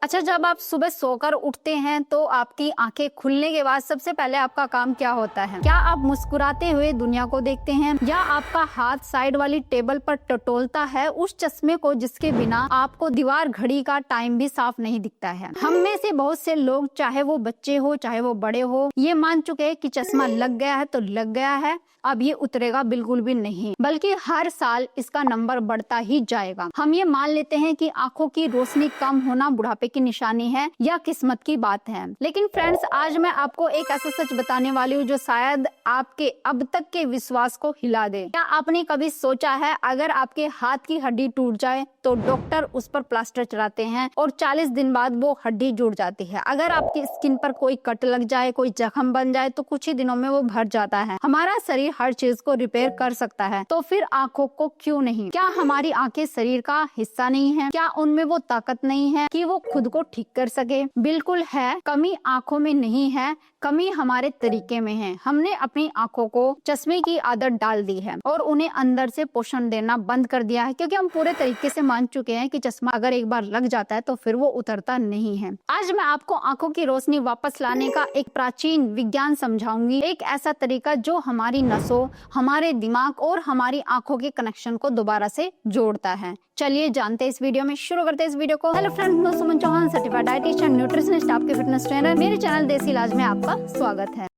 अच्छा, जब आप सुबह सोकर उठते हैं तो आपकी आंखें खुलने के बाद सबसे पहले आपका काम क्या होता है? क्या आप मुस्कुराते हुए दुनिया को देखते हैं या आपका हाथ साइड वाली टेबल पर टटोलता है उस चश्मे को जिसके बिना आपको दीवार घड़ी का टाइम भी साफ नहीं दिखता है? हम में से बहुत से लोग, चाहे वो बच्चे हो चाहे वो बड़े हो, ये मान चुके हैं कि चश्मा लग गया है तो लग गया है, अब ये उतरेगा बिल्कुल भी नहीं, बल्कि हर साल इसका नंबर बढ़ता ही जाएगा। हम ये मान लेते हैं कि आंखों की रोशनी कम होना बुढ़ापे की निशानी है या किस्मत की बात है। लेकिन फ्रेंड्स, आज मैं आपको एक ऐसा सच बताने वाली हूँ जो शायद आपके अब तक के विश्वास को हिला दे। क्या आपने कभी सोचा है अगर आपके हाथ की हड्डी टूट जाए तो डॉक्टर उस पर प्लास्टर चढ़ाते हैं और 40 दिन बाद वो हड्डी जुड़ जाती है। अगर आपकी स्किन पर कोई कट लग जाए, कोई जख्म बन जाए तो कुछ ही दिनों में वो भर जाता है। हमारा शरीर हर चीज को रिपेयर कर सकता है, तो फिर आंखों को क्यों नहीं? क्या हमारी आंखें शरीर का हिस्सा नहीं है? क्या उनमें वो ताकत नहीं है कि वो खुद को ठीक कर सके? बिल्कुल है। कमी आंखों में नहीं है, कमी हमारे तरीके में है। हमने अपनी आंखों को चश्मे की आदत डाल दी है और उन्हें अंदर से पोषण देना बंद कर दिया है, क्योंकि हम पूरे तरीके से मान चुके हैं कि चश्मा अगर एक बार लग जाता है तो फिर वो उतरता नहीं है। आज मैं आपको आंखों की रोशनी वापस लाने का एक प्राचीन विज्ञान समझाऊंगी, एक ऐसा तरीका जो हमारी नसों, हमारे दिमाग और हमारी आंखों के कनेक्शन को दोबारा से जोड़ता है। चलिए जानते हैं इस वीडियो में, शुरू करते हैं इस वीडियो को। हेलो फ्रेंड्स, मैं सुमन चौहान, सर्टिफाइड डाइटिशियन, न्यूट्रिशनिस्ट, आपके फिटनेस ट्रेनर। मेरे चैनल देसी इलाज में आपका स्वागत है।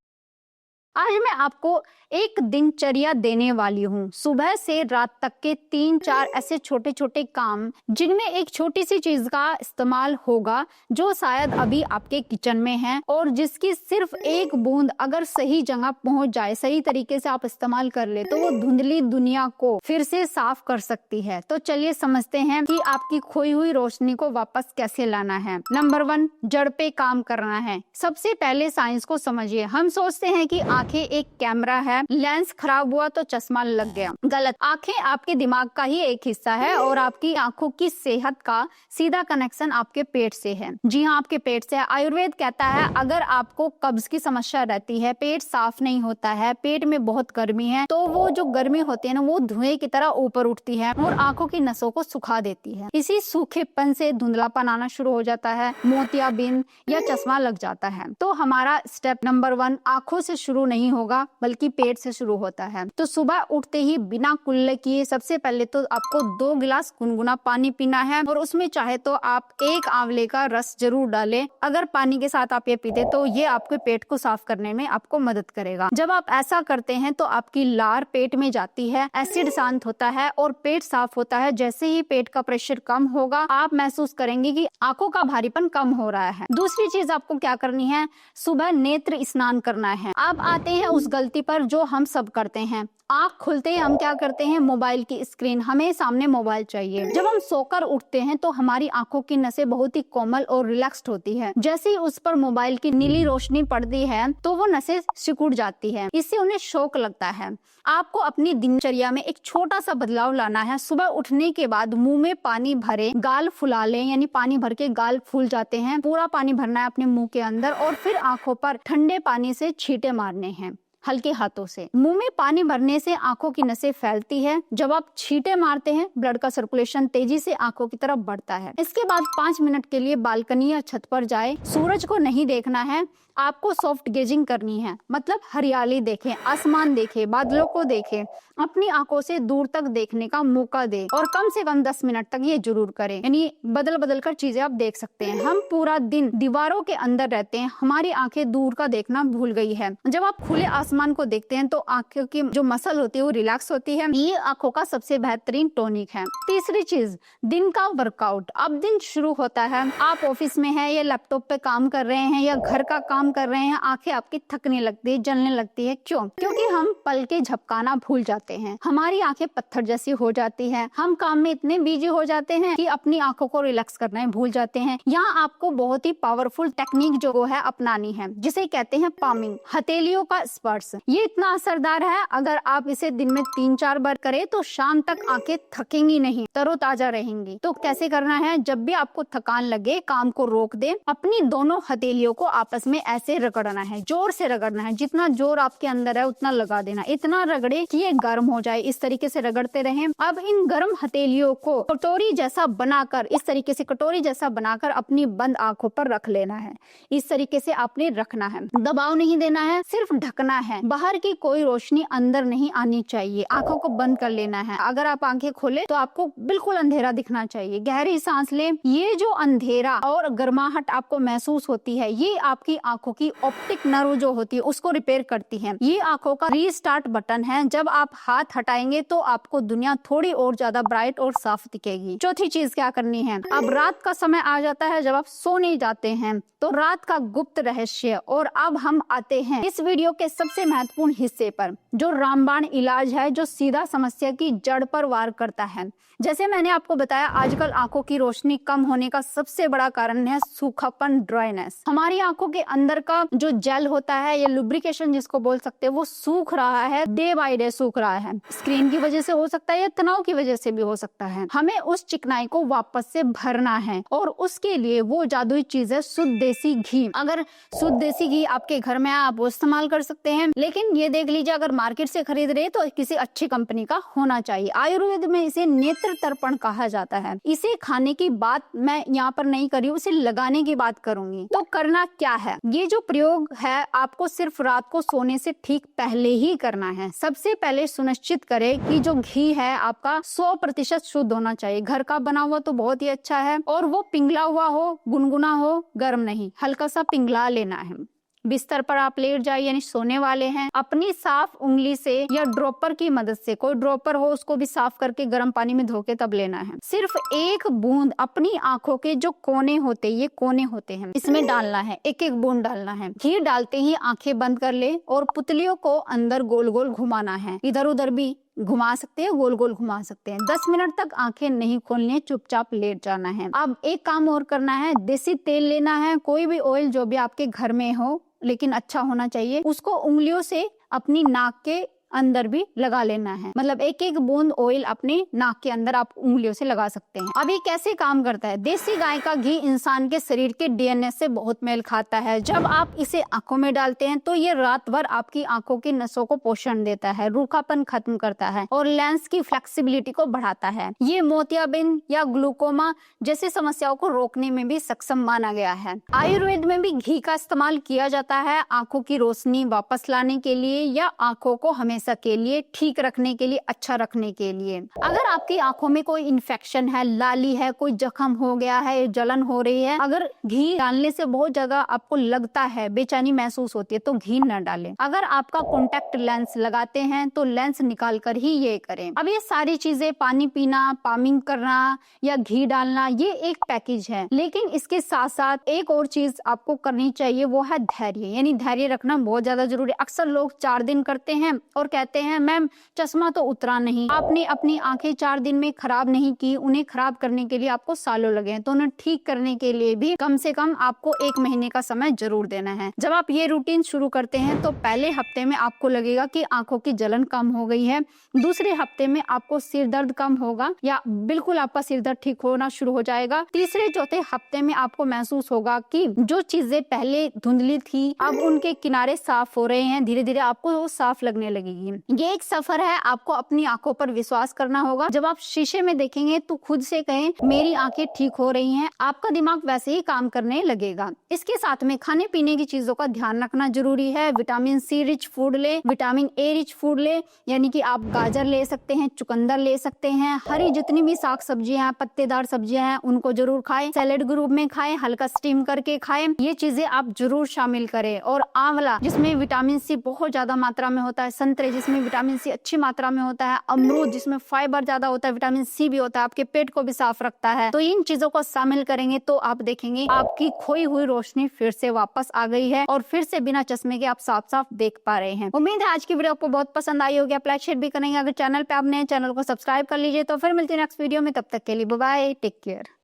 आज मैं आपको एक दिनचर्या देने वाली हूँ। सुबह से रात तक के 3-4 ऐसे छोटे छोटे काम जिनमें एक छोटी सी चीज का इस्तेमाल होगा जो शायद अभी आपके किचन में है और जिसकी सिर्फ एक बूंद अगर सही जगह पहुंच जाए, सही तरीके से आप इस्तेमाल कर ले, तो वो धुंधली दुनिया को फिर से साफ कर सकती है। तो चलिए समझते हैं कि आपकी खोई हुई रोशनी को वापस कैसे लाना है। नंबर 1, जड़ पे काम करना है। सबसे पहले साइंस को समझिए। हम सोचते हैं कि आंखें एक कैमरा है, लेंस खराब हुआ तो चश्मा लग गया। गलत। आंखें आपके दिमाग का ही एक हिस्सा है और आपकी आंखों की सेहत का सीधा कनेक्शन आपके पेट से है। जी हाँ, आपके पेट से है। आयुर्वेद कहता है अगर आपको कब्ज की समस्या रहती है, पेट साफ नहीं होता है, पेट में बहुत गर्मी है, तो वो जो गर्मी होती है ना, वो धुएं की तरह ऊपर उठती है और आंखों की नसों को सुखा देती है। इसी सूखेपन से धुंधलापन आना शुरू हो जाता है, मोतियाबिंद या चश्मा लग जाता है। तो हमारा स्टेप नंबर 1 आंखों से शुरू नहीं होगा बल्कि पेट से शुरू होता है। तो सुबह उठते ही बिना कुल्ले किए सबसे पहले तो आपको 2 गिलास गुनगुना पानी पीना है और उसमें चाहे तो आप 1 आंवले का रस जरूर डालें। अगर पानी के साथ आप ये पीते तो ये आपके पेट को साफ करने में आपको मदद करेगा। जब आप ऐसा करते हैं तो आपकी लार पेट में जाती है, एसिड शांत होता है और पेट साफ होता है। जैसे ही पेट का प्रेशर कम होगा, आप महसूस करेंगे कि आंखों का भारीपन कम हो रहा है। दूसरी चीज आपको क्या करनी है, सुबह नेत्र स्नान करना है। आप आते हैं उस गलती पर जो हम सब करते हैं। आंख खुलते ही हम क्या करते हैं, मोबाइल की स्क्रीन, हमें सामने मोबाइल चाहिए। जब हम सोकर उठते हैं तो हमारी आंखों की नसें बहुत ही कोमल और रिलैक्स्ड होती है। जैसे ही उस पर मोबाइल की नीली रोशनी पड़ती है तो वो नसें सिकुड़ जाती है, इससे उन्हें शौक लगता है। आपको अपनी दिनचर्या में एक छोटा सा बदलाव लाना है। सुबह उठने के बाद मुंह में पानी भरे, गाल फुला लें, यानी पानी भर के गाल फूल जाते हैं, पूरा पानी भरना है अपने मुंह के अंदर और फिर आंखों पर ठंडे पानी से छींटे मारने हैं हल्के हाथों से। मुंह में पानी भरने से आंखों की नसें फैलती है। जब आप छींटे मारते हैं, ब्लड का सर्कुलेशन तेजी से आंखों की तरफ बढ़ता है। इसके बाद 5 मिनट के लिए बालकनी या छत पर जाए। सूरज को नहीं देखना है, आपको सॉफ्ट गेजिंग करनी है, मतलब हरियाली देखें, आसमान देखें, बादलों को देखें, अपनी आंखों से दूर तक देखने का मौका दें और कम से कम 10 मिनट तक ये जरूर करें। यानी बदल बदल कर चीजें आप देख सकते हैं। हम पूरा दिन दीवारों के अंदर रहते हैं, हमारी आंखें दूर का देखना भूल गई है। जब आप खुले आसमान को देखते हैं तो आंखों की जो मसल होती है वो रिलैक्स होती है। ये आंखों का सबसे बेहतरीन टॉनिक है। तीसरी चीज, दिन का वर्कआउट। अब दिन शुरू होता है, आप ऑफिस में है या लैपटॉप पे काम कर रहे हैं या घर का काम कर रहे हैं, आंखें आपकी थकने लगती है, जलने लगती है। क्यों? क्योंकि हम पल के झपकाना भूल जाते हैं। हमारी आंखें पत्थर जैसी हो जाती है। हम काम में इतने बिजी हो जाते हैं कि अपनी आंखों को रिलैक्स करना भूल जाते हैं। यहाँ आपको बहुत ही पावरफुल टेक्निक जो है अपनानी है, जिसे कहते हैं पामिंग, हथेलियों का स्पर्श। ये इतना असरदार है, अगर आप इसे दिन में 3-4 बार करें तो शाम तक आंखें थकेंगी नहीं, तरोताजा रहेंगी। तो कैसे करना है, जब भी आपको थकान लगे काम को रोक दे, अपनी दोनों हथेलियों को आपस में ऐसे रगड़ना है, जोर से रगड़ना है, जितना जोर आपके अंदर है उतना लगा देना, इतना रगड़े कि ये गर्म हो जाए। इस तरीके से रगड़ते रहें। अब इन गर्म हथेलियों को कटोरी जैसा बनाकर, इस तरीके से कटोरी जैसा बनाकर अपनी बंद आंखों पर रख लेना है। इस तरीके से आपने रखना है, दबाव नहीं देना है, सिर्फ ढकना है। बाहर की कोई रोशनी अंदर नहीं आनी चाहिए। आंखों को बंद कर लेना है। अगर आप आंखें खोले तो आपको बिल्कुल अंधेरा दिखना चाहिए। गहरी सांस लें। ये जो अंधेरा और गर्माहट आपको महसूस होती है, ये आपकी आंखों की ऑप्टिक नर्व जो होती है उसको रिपेयर करती है। ये आंखों का रीस्टार्ट बटन है। जब आप हाथ हटाएंगे तो आपको दुनिया थोड़ी और ज्यादा ब्राइट और साफ दिखेगी। चौथी चीज क्या करनी है, अब रात का समय आ जाता है जब आप सोने जाते हैं, तो रात का गुप्त रहस्य। और अब हम आते हैं इस वीडियो के सबसे महत्वपूर्ण हिस्से पर, जो रामबाण इलाज है, जो सीधा समस्या की जड़ पर वार करता है। जैसे मैंने आपको बताया, आजकल आंखों की रोशनी कम होने का सबसे बड़ा कारण है सूखापन, ड्राइनेस। हमारी आंखों के अंदर का जो जेल होता है, या लुब्रिकेशन जिसको बोल सकते हैं, वो सूख रहा है, डे बाय डे सूख रहा है। स्क्रीन की वजह से हो सकता है या तनाव की वजह से भी हो सकता है। हमें उस चिकनाई को वापस से भरना है, और उसके लिए वो जादुई चीज है शुद्ध देसी घी। अगर शुद्ध देसी घी आपके घर में है, आप वो इस्तेमाल कर सकते हैं, लेकिन ये देख लीजिए अगर मार्केट से खरीद रहे तो किसी अच्छी कंपनी का होना चाहिए। आयुर्वेद में इसे नेत्र तर्पण कहा जाता है। इसे खाने की बात मैं यहाँ पर नहीं करी, उसे लगाने की बात करूंगी। तो करना क्या है, ये जो प्रयोग है आपको सिर्फ रात को सोने से ठीक पहले ही करना है। सबसे पहले सुनिश्चित करें कि जो घी है आपका 100% शुद्ध होना चाहिए। घर का बना हुआ तो बहुत ही अच्छा है, और वो पिघला हुआ हो, गुनगुना हो, गर्म नहीं, हल्का सा पिघला लेना है। बिस्तर पर आप लेट जाए, यानी सोने वाले हैं, अपनी साफ उंगली से या ड्रॉपर की मदद से, कोई ड्रॉपर हो उसको भी साफ करके गर्म पानी में धो के तब लेना है। सिर्फ एक बूंद अपनी आंखों के जो कोने होते, ये कोने होते हैं, इसमें डालना है, एक एक बूंद डालना है। घी डालते ही आंखें बंद कर ले और पुतलियों को अंदर गोल गोल घुमाना है। इधर उधर भी घुमा सकते हैं, गोल गोल घुमा सकते हैं। 10 मिनट तक आंखें नहीं खोलनी, चुपचाप लेट जाना है। अब एक काम और करना है, देसी तेल लेना है, कोई भी ऑयल जो भी आपके घर में हो, लेकिन अच्छा होना चाहिए। उसको उंगलियों से अपनी नाक के अंदर भी लगा लेना है। मतलब एक एक बूंद ऑयल अपने नाक के अंदर आप उंगलियों से लगा सकते हैं। अब ये कैसे काम करता है, देसी गाय का घी इंसान के शरीर के डीएनए से बहुत मेल खाता है। जब आप इसे आंखों में डालते हैं तो ये रात भर आपकी आंखों की नसों को पोषण देता है, रूखापन खत्म करता है और लेंस की फ्लेक्सिबिलिटी को बढ़ाता है। ये मोतियाबिंद या ग्लूकोमा जैसी समस्याओं को रोकने में भी सक्षम माना गया है। आयुर्वेद में भी घी का इस्तेमाल किया जाता है आंखों की रोशनी वापस लाने के लिए, या आंखों को हमेशा के लिए ठीक रखने के लिए, अच्छा रखने के लिए। अगर आपकी आंखों में कोई इन्फेक्शन है, लाली है, कोई जख्म हो गया है, जलन हो रही है, अगर घी डालने से बहुत ज्यादा आपको लगता है, बेचैनी महसूस होती है, तो घी न डालें। अगर आपका कॉन्टेक्ट लेंस लगाते हैं तो लेंस निकाल कर ही ये करें। अब ये सारी चीजें, पानी पीना, पामिंग करना या घी डालना, ये एक पैकेज है। लेकिन इसके साथ साथ एक और चीज आपको करनी चाहिए, वो है धैर्य। यानी धैर्य रखना बहुत ज्यादा जरूरी है। अक्सर लोग 4 दिन करते हैं और कहते हैं मैम चश्मा तो उतरा नहीं। आपने अपनी आंखें 4 दिन में खराब नहीं की, उन्हें खराब करने के लिए आपको सालों लगे हैं। तो उन्हें ठीक करने के लिए भी कम से कम आपको 1 महीने का समय जरूर देना है। जब आप ये रूटीन शुरू करते हैं तो पहले हफ्ते में आपको लगेगा कि आंखों की जलन कम हो गई है, दूसरे हफ्ते में आपको सिर दर्द कम होगा या बिल्कुल आपका सिर दर्द ठीक होना शुरू हो जाएगा, तीसरे चौथे हफ्ते में आपको महसूस होगा कि जो चीजें पहले धुंधली थी अब उनके किनारे साफ हो रहे हैं, धीरे धीरे आपको वो साफ लगने लगेगी। ये एक सफर है, आपको अपनी आंखों पर विश्वास करना होगा। जब आप शीशे में देखेंगे तो खुद से कहें मेरी आंखें ठीक हो रही हैं, आपका दिमाग वैसे ही काम करने लगेगा। इसके साथ में खाने पीने की चीजों का ध्यान रखना जरूरी है। विटामिन सी रिच फूड ले, विटामिन ए रिच फूड ले, यानी कि आप गाजर ले सकते हैं, चुकंदर ले सकते हैं, हरी जितनी भी साग सब्जियां हैं, पत्तेदार सब्जियां हैं, उनको जरूर खाएं। सैलेड ग्रुप में खाएं, हल्का स्टीम करके खाएं, ये चीजें आप जरूर शामिल करें। और आंवला जिसमें विटामिन सी बहुत ज्यादा मात्रा में होता है, संतरे जिसमें विटामिन सी अच्छी मात्रा में होता है, अमरूद जिसमें फाइबर ज्यादा होता है, विटामिन सी भी होता है, आपके पेट को भी साफ रखता है। तो इन चीजों को शामिल करेंगे तो आप देखेंगे आपकी खोई हुई रोशनी फिर से वापस आ गई है और फिर से बिना चश्मे के आप साफ साफ देख पा रहे हैं। उम्मीद है आज की वीडियो आपको बहुत पसंद आई होगी। आप लाइक शेयर भी करेंगे। अगर चैनल पे आप नए, चैनल को सब्सक्राइब कर लीजिए। तो फिर मिलते हैं नेक्स्ट वीडियो में, तब तक के लिए बाय बाय, टेक केयर।